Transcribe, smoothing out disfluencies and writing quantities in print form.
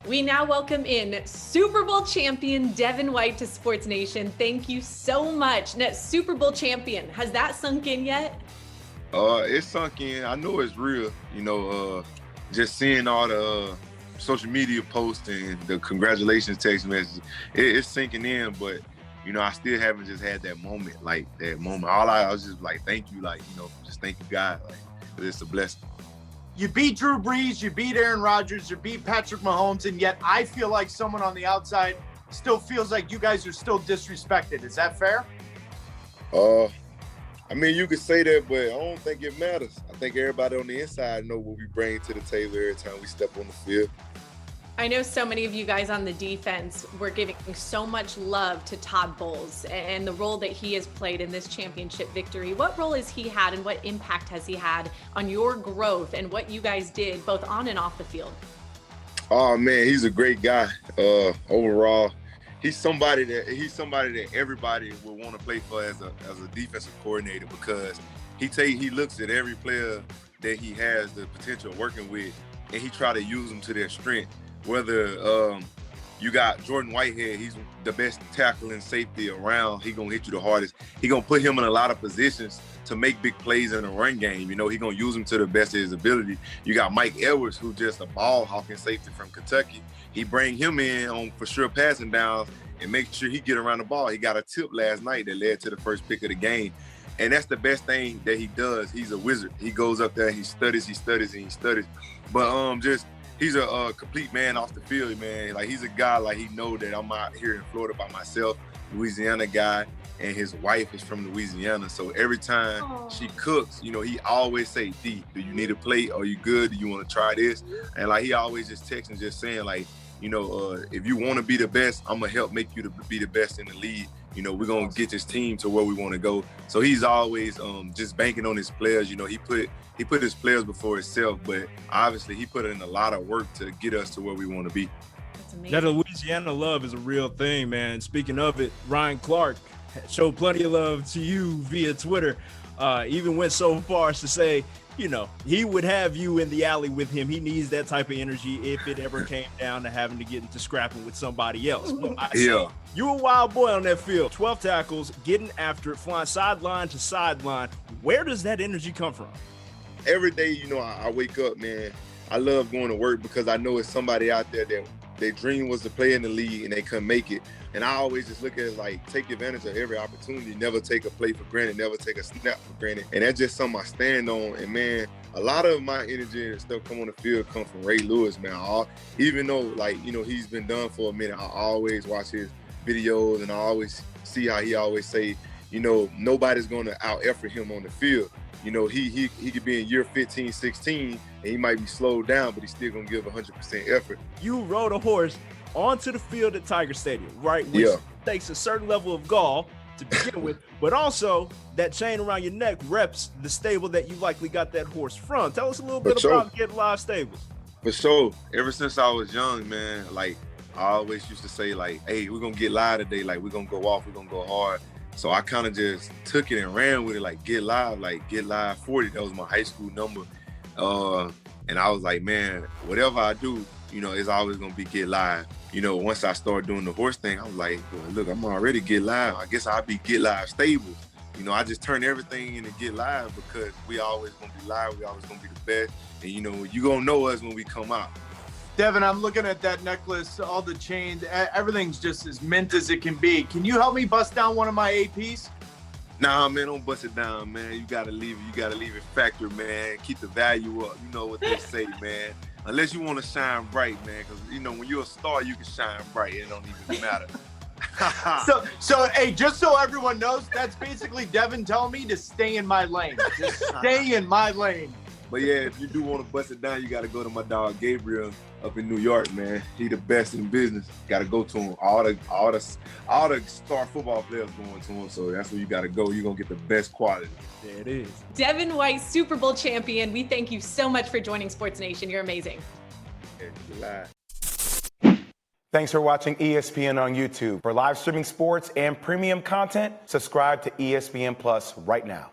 We now welcome in Super Bowl champion Devin White to Sports Nation. Thank you so much. Now, Super Bowl champion, has that sunk in yet? It's sunk in. I know it's real. Just seeing all the social media posts and the congratulations text messages, it's sinking in. But I still haven't just had that moment. All I was just like, thank you, just thank you, God. It's a blessing. You beat Drew Brees, you beat Aaron Rodgers, you beat Patrick Mahomes, and yet I feel like someone on the outside still feels like you guys are still disrespected. Is that fair? You could say that, but I don't think it matters. I think everybody on the inside know what we bring to the table every time we step on the field. I know so many of you guys on the defense were giving so much love to Todd Bowles and the role that he has played in this championship victory. What role has he had and what impact has he had on your growth and what you guys did both on and off the field? Oh man, he's a great guy. Overall, he's somebody that everybody would want to play for as a defensive coordinator, because he looks at every player that he has the potential of working with, and he try to use them to their strength. Whether you got Jordan Whitehead, he's the best tackling safety around. He gonna hit you the hardest. He gonna put him in a lot of positions to make big plays in the run game. He gonna use him to the best of his ability. You got Mike Edwards, who just a ball hawking safety from Kentucky. He bring him in on for sure passing downs and make sure he get around the ball. He got a tip last night that led to the first pick of the game. And that's the best thing that he does. He's a wizard. He goes up there, he studies. But he's a complete man off the field, man. He's a guy, he know that I'm out here in Florida by myself, Louisiana guy, and his wife is from Louisiana. So every time she cooks, he always say, D, do you need a plate? Are you good? Do you want to try this? And he always just texts and just saying if you want to be the best, I'm going to help make you be the best in the league. We're going to get this team to where we want to go. So he's always just banking on his players. He put his players before himself, but obviously he put in a lot of work to get us to where we want to be. That Louisiana love is a real thing, man. Speaking of it, Ryan Clark showed plenty of love to you via Twitter. Even went so far as to say, he would have you in the alley with him. He needs that type of energy if it ever came down to having to get into scrapping with somebody else. Well, you a wild boy on that field. 12 tackles, getting after it, flying sideline to sideline. Where does that energy come from? Every day, I wake up, man. I love going to work because I know it's somebody out there that their dream was to play in the league and they couldn't make it. And I always just look at it take advantage of every opportunity, never take a play for granted, never take a snap for granted. And that's just something I stand on. And man, a lot of my energy and stuff come on the field come from Ray Lewis, man. Even though he's been done for a minute, I always watch his videos and I always see how he always say, nobody's going to out-effort him on the field. He could be in year 15, 16, and he might be slowed down, but he's still going to give 100% effort. You rode a horse onto the field at Tiger Stadium, right? Which takes a certain level of gall to begin with, but also that chain around your neck reps the stable that you likely got that horse from. Tell us a little bit about Get Live Stables. For sure. Ever since I was young, man, I always used to say, hey, we're going to get live today. We're going to go off. We're going to go hard. So I kind of just took it and ran with it, get live 40. That was my high school number. And I was like, man, whatever I do, it's always going to be get live. Once I started doing the horse thing, I was like, well, look, I'm already get live. I guess I'll be Get Live Stables. I just turned everything into Get Live because we always going to be live. We always going to be the best. And, you going to know us when we come out. Devin, I'm looking at that necklace, all the chains, everything's just as mint as it can be. Can you help me bust down one of my APs? Nah, man, don't bust it down, man. You gotta leave it factor, man. Keep the value up. You know what they say, man. Unless you want to shine bright, man, because when you're a star, you can shine bright. It don't even matter. So, hey, just so everyone knows, that's basically Devin telling me to stay in my lane. Just stay in my lane. But yeah, if you do want to bust it down, you got to go to my dog Gabriel up in New York, man. He the best in business. Got to go to him. All the star football players going to him. So that's where you got to go. You're going to get the best quality. There it is. Devin White, Super Bowl champion. We thank you so much for joining Sports Nation. You're amazing. Thanks for watching ESPN on YouTube. For live streaming sports and premium content, subscribe to ESPN Plus right now.